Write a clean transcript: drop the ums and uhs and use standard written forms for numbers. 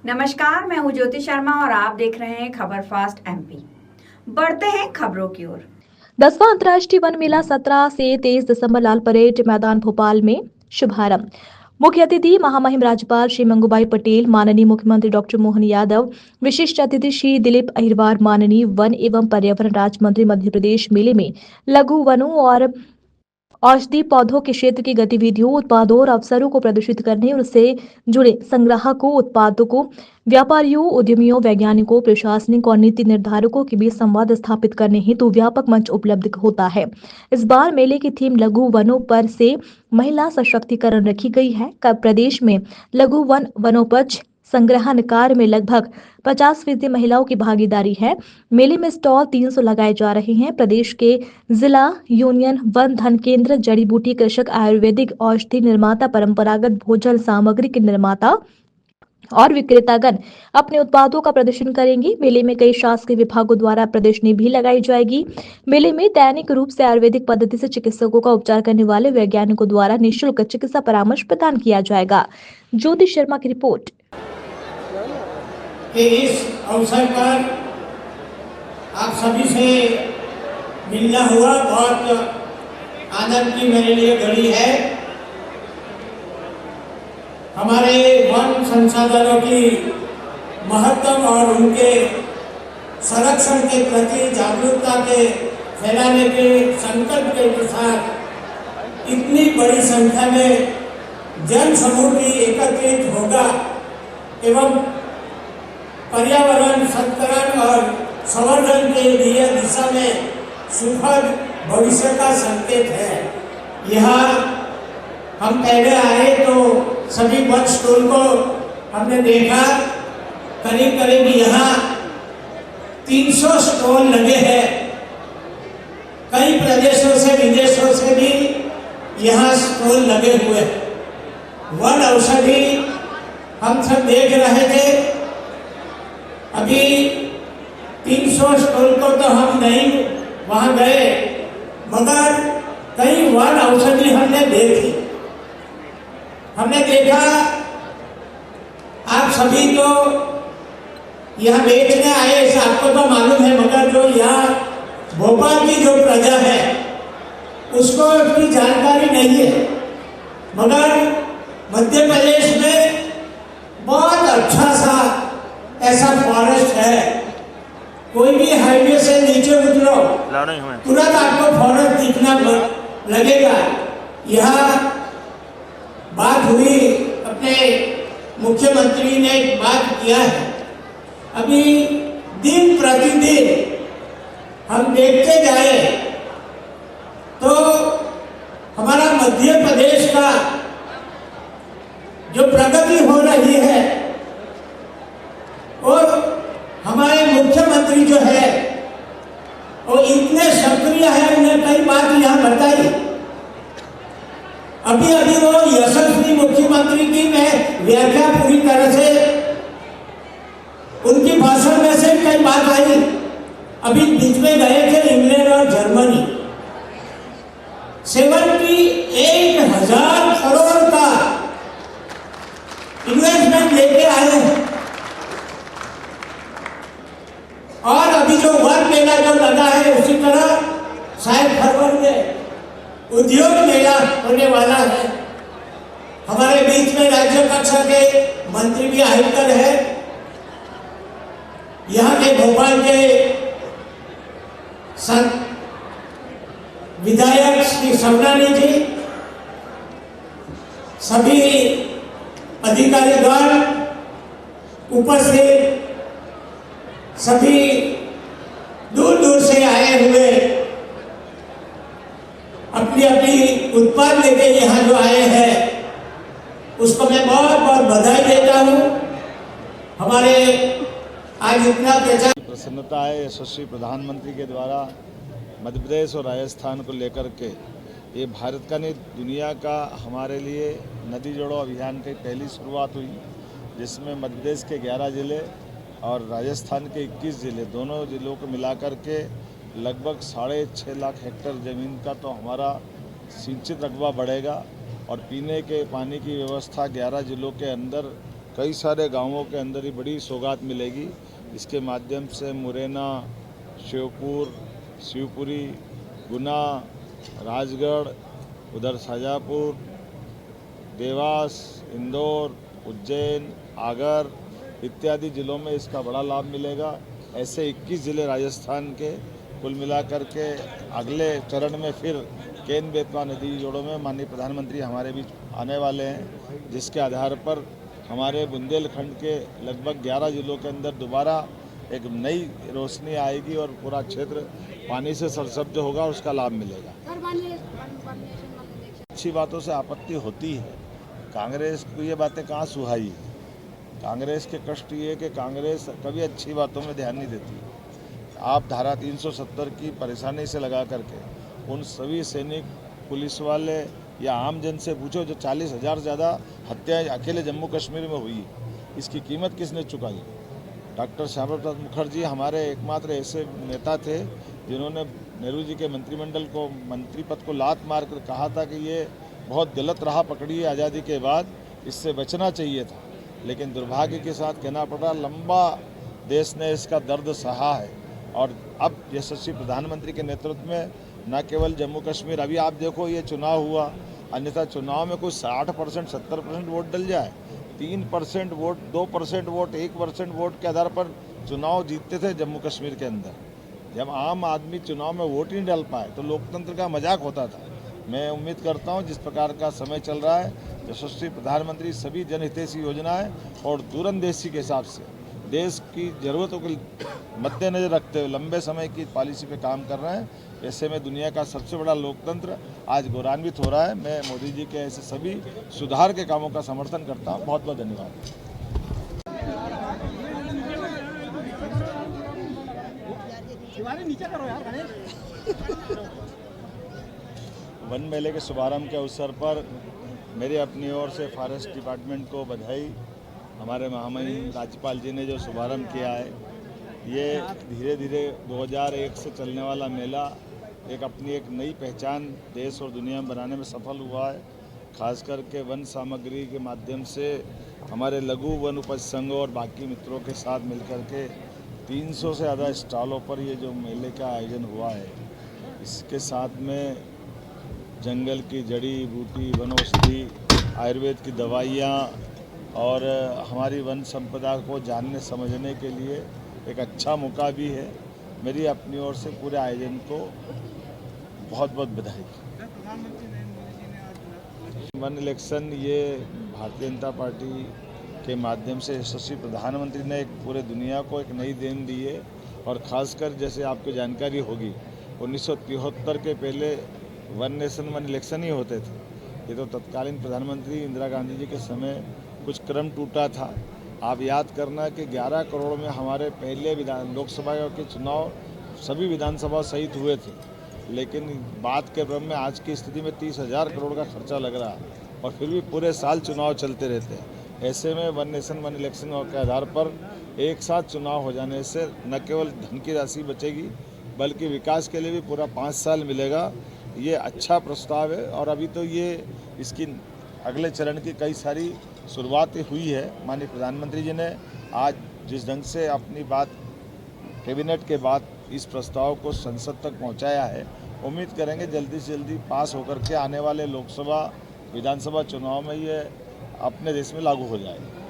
नमस्कार, मैं हूं ज्योति शर्मा और आप देख रहे हैं खबर फास्ट एमपी। बढ़ते हैं खबरों की ओर। 10वां अंतर्राष्ट्रीय वन मेला 17 से 23 दिसंबर लाल परेड मैदान भोपाल में शुभारंभ। मुख्य अतिथि महामहिम राज्यपाल श्री मंगूभाई पटेल, माननीय मुख्यमंत्री डॉक्टर मोहन यादव, विशिष्ट अतिथि श्री दिलीप अहिरवार, माननीय वन एवं पर्यावरण राज्य मंत्री। मध्य प्रदेश मेले में लघु वनों और औषधि पौधों के क्षेत्र की गतिविधियों, उत्पादों और अवसरों को प्रदर्शित करने और उससे जुड़े संग्राहकों, उत्पादकों, व्यापारियों, उद्यमियों, वैज्ञानिकों, प्रशासनिक और नीति निर्धारकों के बीच संवाद स्थापित करने हेतु व्यापक मंच उपलब्ध होता है। इस बार मेले की थीम लघु वनों पर से महिला सशक्तिकरण रखी गई है। प्रदेश में लघु वनोपज संग्रहण कार्य में लगभग 50% महिलाओं की भागीदारी है। मेले में स्टॉल 300 लगाए जा रहे हैं। प्रदेश के जिला, यूनियन, वन धन केंद्र, जड़ी बूटी कृषक, आयुर्वेदिक औषधि निर्माता, परंपरागत भोजन सामग्री के निर्माता और विक्रेतागण अपने उत्पादों का प्रदर्शन करेंगे। मेले में कई शासकीय विभागों द्वारा प्रदर्शनी भी लगाई जाएगी। मेले में दैनिक रूप से आयुर्वेदिक पद्धति से चिकित्सकों का उपचार करने वाले वैज्ञानिकों द्वारा निःशुल्क चिकित्सा परामर्श प्रदान किया जाएगा। ज्योति शर्मा की रिपोर्ट। इस अवसर पर आप सभी से मिलना हुआ बहुत आनंद की मेरे लिए घड़ी है। हमारे वन संसाधनों की महत्व और उनके संरक्षण के प्रति जागरूकता के फैलाने के संकल्प के साथ इतनी बड़ी संख्या में जन समूह की एकत्रित होगा एवं पर्यावरण संरक्षण और संवर्धन के लिए दिशा में सुखद भविष्य का संकेत है। यहाँ हम पहले आए तो सभी बस स्टॉल को हमने देखा, करीब करीब यहाँ 300 स्टॉल लगे हैं। कई प्रदेशों से, विदेशों से भी यहाँ स्टॉल लगे हुए हैं। वन औषधि हम सब देख रहे थे। अभी 300 स्टॉल को तो हम नहीं वहां गए, मगर कई वन औषधि हमने देखी। हमने देखा आप सभी तो यहाँ बेचने आए, आपको तो मालूम है, मगर जो यहाँ भोपाल की जो प्रजा है उसको उसकी जानकारी नहीं है। मगर मध्य प्रदेश में बहुत अच्छा सा ऐसा फॉरेस्ट है। कोई भी हाईवे से नीचे उतरो तुरंत आपको फॉरेस्ट दिखना लगेगा। यहाँ बात हुई, अपने मुख्यमंत्री ने एक बात किया है। अभी दिन प्रतिदिन हम देखते जाए तो हमारा मध्य प्रदेश का जो प्रगति हो रही है और हमारे मुख्यमंत्री जो है वो इतने सक्रिय है। उन्हें कई बात यहाँ बताई। अभी अभी वो यशस्वी मुख्यमंत्री की मैं व्याख्या पूरी तरह से उनकी भाषण में से कई बात आई। अभी बीच में गए थे इंग्लैंड और जर्मनी, 78,000 करोड़ का इन्वेस्टमेंट लेके आए हैं। और अभी जो वन मेला जो लगा है उसी तरह शायद फरवरी में उद्योग मेला होने वाला है। हमारे बीच में राज्य कक्षा के मंत्री भी आयुक्त है। यहाँ के भोपाल के विधायक श्री सवनानी जी, सभी अधिकारीगण उपस्थित, सभी दूर दूर से आए हुए अपनी अपनी उत्पाद लेके यहाँ जो आए हैं उसको मैं बहुत बहुत बधाई देता हूँ। हमारे आज इतना प्रसन्नता है यशस्वी प्रधानमंत्री के द्वारा मध्य प्रदेश और राजस्थान को लेकर के। ये भारत का नहीं दुनिया का हमारे लिए नदी जोड़ो अभियान की पहली शुरुआत हुई, जिसमें मध्य प्रदेश के 11 ज़िले और राजस्थान के 21 ज़िले, दोनों ज़िलों को मिलाकर के लगभग 6.5 लाख हेक्टेयर ज़मीन का तो हमारा सिंचित रकबा बढ़ेगा और पीने के पानी की व्यवस्था 11 ज़िलों के अंदर कई सारे गांवों के अंदर ही बड़ी सौगात मिलेगी। इसके माध्यम से मुरैना, श्योपुर, शिवपुरी, गुना, राजगढ़, उधर शाजापुर, देवास, इंदौर, उज्जैन, आगर इत्यादि ज़िलों में इसका बड़ा लाभ मिलेगा। ऐसे 21 ज़िले राजस्थान के कुल मिलाकर के अगले चरण में फिर केन बेतवा नदी जोड़ों में माननीय प्रधानमंत्री हमारे बीच आने वाले हैं, जिसके आधार पर हमारे बुंदेलखंड के लगभग 11 ज़िलों के अंदर दोबारा एक नई रोशनी आएगी और पूरा क्षेत्र पानी से सरसब्ज होगा और उसका लाभ मिलेगा। अच्छी बातों से आपत्ति होती है। कांग्रेस को ये बातें कहाँ सुहाई है। कांग्रेस के कष्ट ये कि कांग्रेस कभी अच्छी बातों में ध्यान नहीं देती। आप धारा 370 की परेशानी से लगा करके उन सभी सैनिक, पुलिस वाले या आम जन से पूछो जो 40,000 ज़्यादा हत्याएं अकेले जम्मू कश्मीर में हुई, इसकी कीमत किसने चुकाई? डॉक्टर श्यामा प्रसाद मुखर्जी हमारे एकमात्र ऐसे नेता थे जिन्होंने नेहरू जी के मंत्रिमंडल को, मंत्री पद को लात मार कर कहा था कि ये बहुत गलत राह पकड़ी है आज़ादी के बाद, इससे बचना चाहिए था। लेकिन दुर्भाग्य के साथ कहना पड़ा, लंबा देश ने इसका दर्द सहा है और अब यशस्वी प्रधानमंत्री के नेतृत्व में न केवल जम्मू कश्मीर, अभी आप देखो ये चुनाव हुआ, अन्यथा चुनाव में कोई 60%, 70% वोट डल जाए, 3% वोट, 2% वोट, 1% वोट के आधार पर चुनाव जीतते थे जम्मू कश्मीर के अंदर। जब आम आदमी चुनाव में वोट ही नहीं डाल पाए तो लोकतंत्र का मजाक होता था। मैं उम्मीद करता हूं जिस प्रकार का समय चल रहा है, यशस्वी प्रधानमंत्री सभी जनहितैषी योजनाएं और दूरंदेशी के हिसाब से देश की ज़रूरतों को मद्देनजर रखते हुए लंबे समय की पॉलिसी पे काम कर रहे हैं। ऐसे में दुनिया का सबसे बड़ा लोकतंत्र आज गौरवान्वित हो रहा है। मैं मोदी जी के ऐसे सभी सुधार के कामों का समर्थन करता हूँ। बहुत बहुत धन्यवाद। वन मेले के शुभारंभ के अवसर पर मेरी अपनी ओर से फॉरेस्ट डिपार्टमेंट को बधाई। हमारे महामहिम राज्यपाल जी ने जो शुभारंभ किया है, ये धीरे धीरे 2001 से चलने वाला मेला एक अपनी एक नई पहचान देश और दुनिया में बनाने में सफल हुआ है। खास करके वन सामग्री के माध्यम से हमारे लघु वन उपज संघ और बाकी मित्रों के साथ मिलकर के 300 से ज़्यादा स्टॉलों पर ये जो मेले का आयोजन हुआ है, इसके साथ में जंगल की जड़ी बूटी, वनौषधि, आयुर्वेद की दवाइयाँ और हमारी वन संपदा को जानने समझने के लिए एक अच्छा मौका भी है। मेरी अपनी ओर से पूरे आयोजन को बहुत बहुत बधाई। वन इलेक्शन ये भारतीय जनता पार्टी के माध्यम से यशस्वी प्रधानमंत्री ने एक पूरे दुनिया को एक नई देन दी है। और ख़ासकर जैसे आपको जानकारी होगी, 1973 के पहले वन नेशन वन इलेक्शन ही होते थे। ये तो तत्कालीन प्रधानमंत्री इंदिरा गांधी जी के समय कुछ क्रम टूटा था। आप याद करना कि 11 करोड़ में हमारे पहले लोकसभा के चुनाव सभी विधानसभा सहित हुए थे, लेकिन बाद के क्रम में आज की स्थिति में 30,000 करोड़ का खर्चा लग रहा है और फिर भी पूरे साल चुनाव चलते रहते हैं। ऐसे में वन नेशन वन इलेक्शन के आधार पर एक साथ चुनाव हो जाने से न केवल धन की राशि बचेगी बल्कि विकास के लिए भी पूरा 5 साल मिलेगा। ये अच्छा प्रस्ताव है और अभी तो ये इसकी अगले चरण की कई सारी शुरुआतें हुई है। माननीय प्रधानमंत्री जी ने आज जिस ढंग से अपनी बात कैबिनेट के बाद इस प्रस्ताव को संसद तक पहुंचाया है, उम्मीद करेंगे जल्दी से जल्दी पास होकर के आने वाले लोकसभा विधानसभा चुनाव में ये अपने देश में लागू हो जाएगा।